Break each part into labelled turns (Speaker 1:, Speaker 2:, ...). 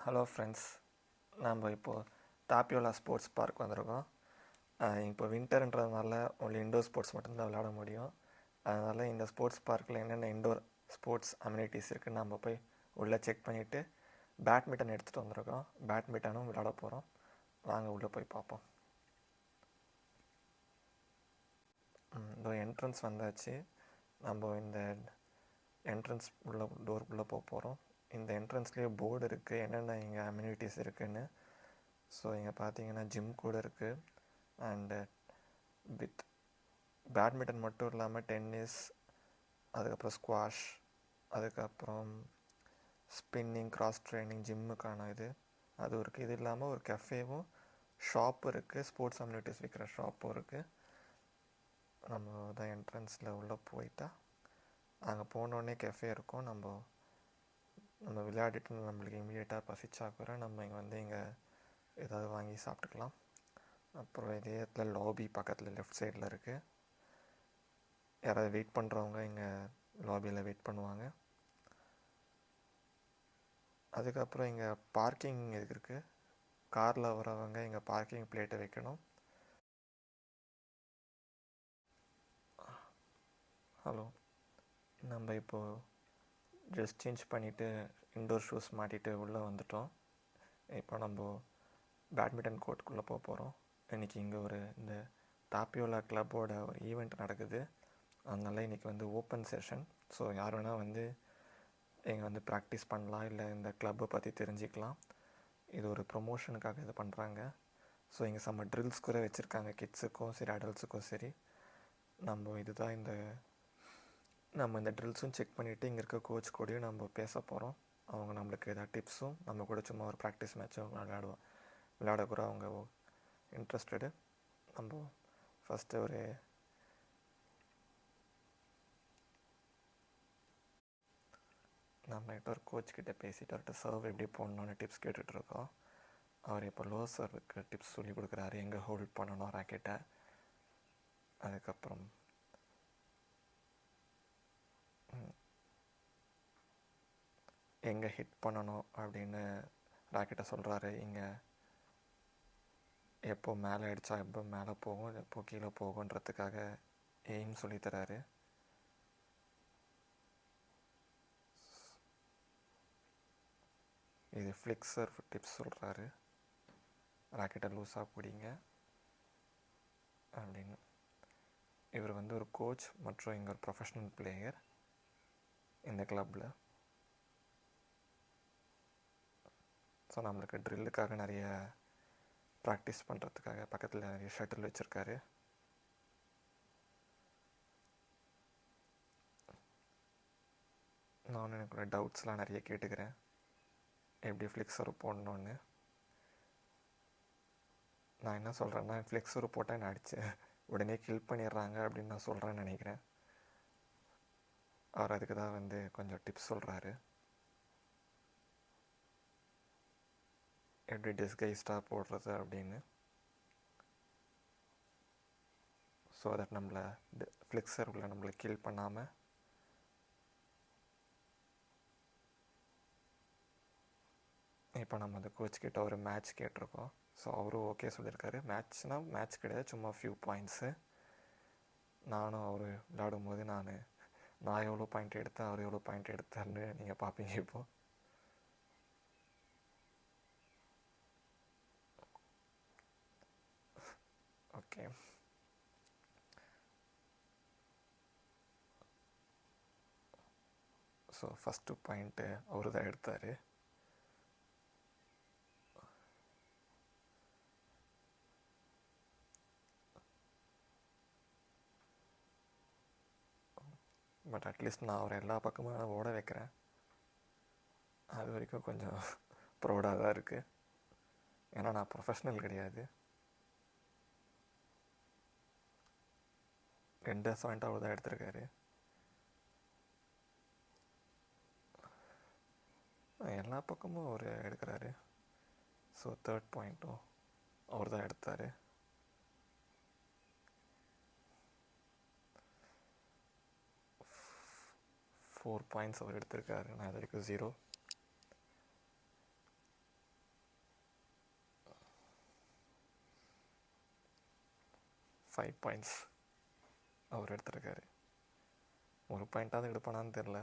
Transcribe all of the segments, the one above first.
Speaker 1: Hello friends, நம்ம இப்போது தாப்பியோலா sports park வந்திருக்கோம். இப்போ வின்டர்ன்றதுனால ஒன்லி இண்டோர் ஸ்போர்ட்ஸ் மட்டும்தான் விளையாட முடியும். அதனால் இந்த ஸ்போர்ட்ஸ் பார்க்கில் என்னென்ன இண்டோர் ஸ்போர்ட்ஸ் அம்யூனிட்டிஸ் இருக்குதுன்னு நம்ம போய் உள்ளே செக் பண்ணிவிட்டு பேட்மிண்டன் எடுத்துகிட்டு வந்திருக்கோம். பேட்மிண்டனும் விளையாட போகிறோம். வாங்க உள்ளே போய் பார்ப்போம். இந்த என்ட்ரன்ஸ் வந்தாச்சு. நம்ம இந்த என்ட்ரன்ஸ் டோர் உள்ளே போக போகிறோம். இந்த என்ட்ரன்ஸ்லேயே போர்டு இருக்குது என்னென்ன இங்கே அம்யூனிட்டிஸ் இருக்குதுன்னு. ஸோ இங்கே பார்த்தீங்கன்னா ஜிம் கூட இருக்குது. அண்டு வித் பேட்மிண்டன் மட்டும் இல்லாமல் டென்னிஸ், அதுக்கப்புறம் ஸ்குவாஷ், அதுக்கப்புறம் ஸ்பின்னிங், கிராஸ் ட்ரைனிங், ஜிம்முக்கான அதுவும் இருக்குது. இது இல்லாமல் ஒரு கஃபேவும் ஷாப்பும் இருக்குது. ஸ்போர்ட்ஸ் அம்யூனிட்டிஸ் விற்கிற ஷாப்பும் இருக்குது. நம்ம தான் என்ட்ரன்ஸில் உள்ளே போயிட்டா அங்கே போனோடனே கெஃபே இருக்கும். நம்ம விளையாடிட்டு நம்மளுக்கு இமீடியட்டாக பசிச்சாக்குற நம்ம இங்கே ஏதாவது வாங்கி சாப்பிட்டுக்கலாம். அப்புறம் இதே இடத்துல லாபி பக்கத்தில் லெஃப்ட் சைடில் இருக்குது. யாராவது வெயிட் பண்ணுறவங்க இங்கே லாபியில் வெயிட் பண்ணுவாங்க. அதுக்கப்புறம் இங்கே பார்க்கிங் இருக்குது. காரில் வரவங்க இங்கே பார்க்கிங் பிளேட்டை வைக்கணும். ஹலோ, நம்ம இப்போது ட்ரெஸ் சேஞ்ச் பண்ணிவிட்டு இன்டோர் ஷூஸ் மாட்டிட்டு உள்ளே வந்துட்டோம். இப்போ நம்ம பேட்மிண்டன் கோர்ட்டுக்குள்ளே போக போகிறோம். இன்றைக்கி இங்கே இந்த தாப்பியோலா கிளப்போட ஒரு ஈவெண்ட் நடக்குது. அதனால இன்றைக்கி ஓப்பன் செஷன். ஸோ யார் வேணால் இங்கே ப்ராக்டிஸ் பண்ணலாம், இல்லை இந்த கிளப்பை பற்றி தெரிஞ்சுக்கலாம். இது ஒரு ப்ரொமோஷனுக்காக இது பண்ணுறாங்க. ஸோ இங்கே செம்ம ட்ரில்ஸ் கூட வச்சுருக்காங்க, கிட்ஸுக்கும் சரி அடல்ட்ஸுக்கும் சரி. நம்ம இந்த ட்ரில்ஸும் செக் பண்ணிவிட்டு இங்கே இருக்க கோச் கூடயும் நம்ம பேச போகிறோம். அவங்க நம்மளுக்கு ஏதாவது டிப்ஸும் நம்ம கூட சும்மா ஒரு ப்ராக்டிஸ் மேட்சும் விளையாட கூட அவங்க இன்ட்ரெஸ்டடு. நம்ம ஃபஸ்ட்டு நம்மகிட்ட ஒரு கோச்கிட்ட பேசிட்டு அவர்கிட்ட சர்வ் எப்படி போடணுன்னு டிப்ஸ் கேட்டுட்ருக்கோம். அவர் இப்போ லோ சர்வுக்கு டிப்ஸ் சொல்லி கொடுக்குறாரு, எங்கே ஹோல்ட் பண்ணணும் ராக்கெட்டை, அதுக்கப்புறம் எங்கே ஹிட் பண்ணணும் அப்படின்னு ராக்கெட்டை சொல்கிறாரு. இங்கே எப்போ மேலே அடித்தா எப்போ மேலே போகும், எப்போ கீழே போகுன்றதுக்காக எய்ம் சொல்லித்தராரு. இது ஃப்ளிக்ஸர் டிப்ஸ் சொல்கிறாரு, ராக்கெட்டை லூஸாக பிடிங்க அப்படின்னு. இவர் ஒரு கோச் மற்றும் இங்கே ஒரு ப்ரொஃபஷ்னல் பிளேயர் இந்த கிளப்பில். ஸோ நம்மளுக்கு ட்ரில்லுக்காக நிறைய ப்ராக்டிஸ் பண்ணுறதுக்காக பக்கத்தில் நிறைய ஷட்டில் வச்சுருக்காரு. நானும் எனக்கு டவுட்ஸ்லாம் நிறைய கேட்டுக்கிறேன், எப்படி ஃப்ளிக்ஸர் போடணுன்னு. நான் என்ன சொல்கிறேன்னா, ஃப்ளிக்ஸர் போட்டால் என்ன அடித்து உடனே கில் பண்ணிடுறாங்க அப்படின்னு நான் சொல்கிறேன்னு நினைக்கிறேன். அவர் அதுக்கு தான் கொஞ்சம் டிப்ஸ் சொல்கிறாரு, எப்படி டிஸ்கைஸ்டாக போடுறது அப்படின்னு. ஸோ தட் நம்மளை ஃப்ளிக்ஸர் உள்ள நம்மளை கில் பண்ணாமல் இப்போ நம்ம அந்த கோச்கிட்ட ஒரு மேட்ச் கேட்டிருக்கோம். ஸோ அவரும் ஓகே சொல்லியிருக்காரு. மேட்ச் கிடையாது, சும்மா ஃபியூ பாயிண்ட்ஸு. நானும் அவர் விளையாடும் போது நான் எவ்வளோ பாயிண்ட் எடுத்தேன், அவர் எவ்வளோ பாயிண்ட் எடுத்தார்னு நீங்கள் பார்ப்பீங்க இப்போது. ஓகே, ஸோ ஃபஸ்ட்டு பாயிண்ட்டு அவர் தான் எடுத்தார். பட் அட்லீஸ்ட் நான் அவரை எல்லா பக்கமும் ஓட வைக்கிறேன். அது வரைக்கும் கொஞ்சம் ப்ரௌடாக தான் இருக்குது, ஏன்னா நான் ப்ரொஃபஷ்னல் கிடையாது. 2 பாயிண்ட் அவர் தான் எடுத்திருக்காரு. எல்லா பக்கமும் அவர் எடுக்கிறாரு. ஸோ 3rd பாயிண்ட்டும் அவர் தான் எடுத்தார். ஃபோர் பாயிண்ட்ஸ் அவர் எடுத்திருக்காரு, நான் இது வரைக்கும் 0. 5 பாயிண்ட்ஸ் அவர் எடுத்திருக்காரு. ஒரு பாயிண்ட்டாவது எடுப்பானான்னு தெரில.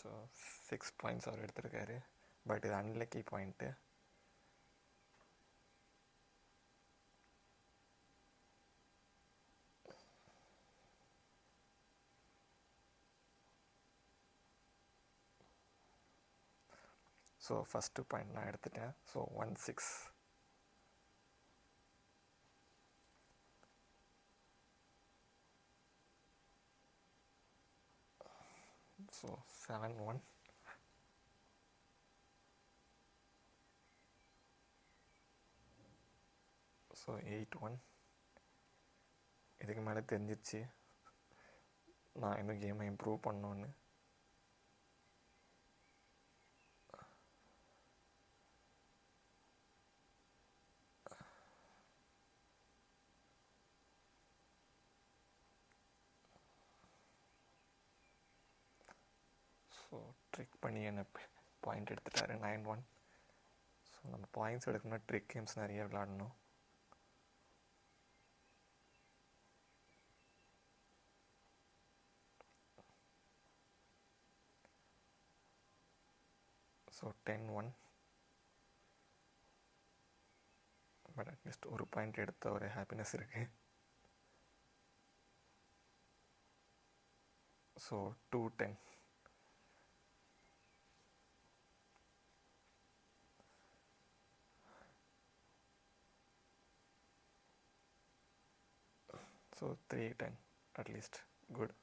Speaker 1: ஸோ 6 பாயிண்ட்ஸ் அவர் எடுத்திருக்காரு. பட் இது unlucky point. So first point நான் எடுத்துட்டேன். ஸோ 1-6. ஸோ 7-1. ஸோ 8-1. இதுக்கு மேலே தெரிஞ்சிருச்சு நான் இன்னும் கேமை இம்ப்ரூவ் பண்ணோன்னு. ஸோ ட்ரிக் பண்ணி என்ன பாயிண்ட் எடுத்துட்டாரு. 9-1. ஸோ நம்ம பாயிண்ட்ஸ் எடுக்கணும்னா ட்ரிக் கேம்ஸ் நிறைய விளாடணும். ஸோ 10-1. பட் அட்லீஸ்ட் ஒரு பாயிண்ட் எடுத்த ஒரு ஹாப்பினஸ் இருக்குது. So 2-10. So 3-10 at least good.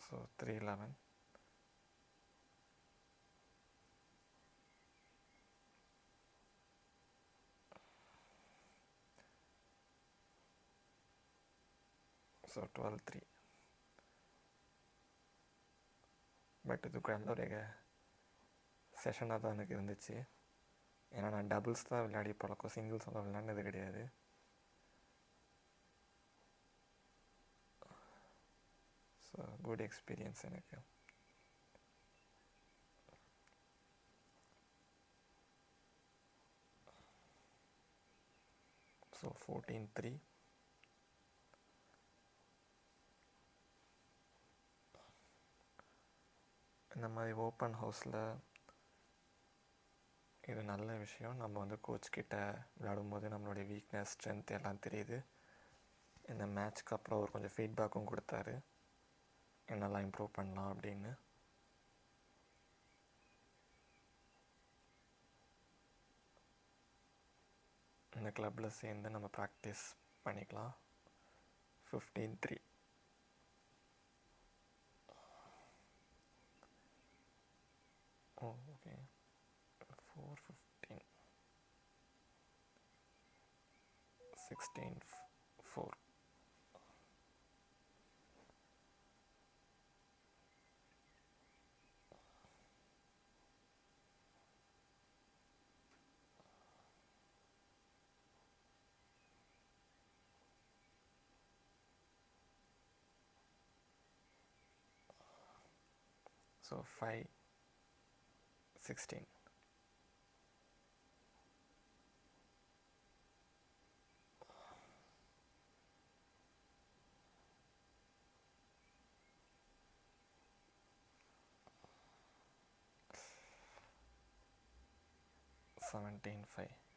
Speaker 1: So 3-11. So 12-3. But இது குழந்தைய செஷனாக தான் எனக்கு இருந்துச்சு. ஏன்னா நான் டபுள்ஸ் தான் விளையாடி பழக்கம், சிங்கிள்ஸ் எல்லாம் விளையாடினது கிடையாது. ஸோ குட் எக்ஸ்பீரியன்ஸ் எனக்கு. ஸோ 14-3. இந்த மாதிரி ஓப்பன் ஹவுஸில் இது நல்ல விஷயம். நம்ம வந்து கோச்கிட்ட விளையாடும்போது நம்மளுடைய வீக்னஸ் ஸ்ட்ரென்த் எல்லாம் தெரியுது. இந்த மேட்ச்க்கு அப்புறம் அவர் கொஞ்சம் ஃபீட்பேக்கும் கொடுத்தாரு, என்னெல்லாம் இம்ப்ரூவ் பண்ணலாம் அப்படின்னு. இந்த கிளப்பில் சேர்ந்து நம்ம ப்ராக்டிஸ் பண்ணிக்கலாம். 15-3. ஓகே 4-15. 16-4. So 5-16. $17-5.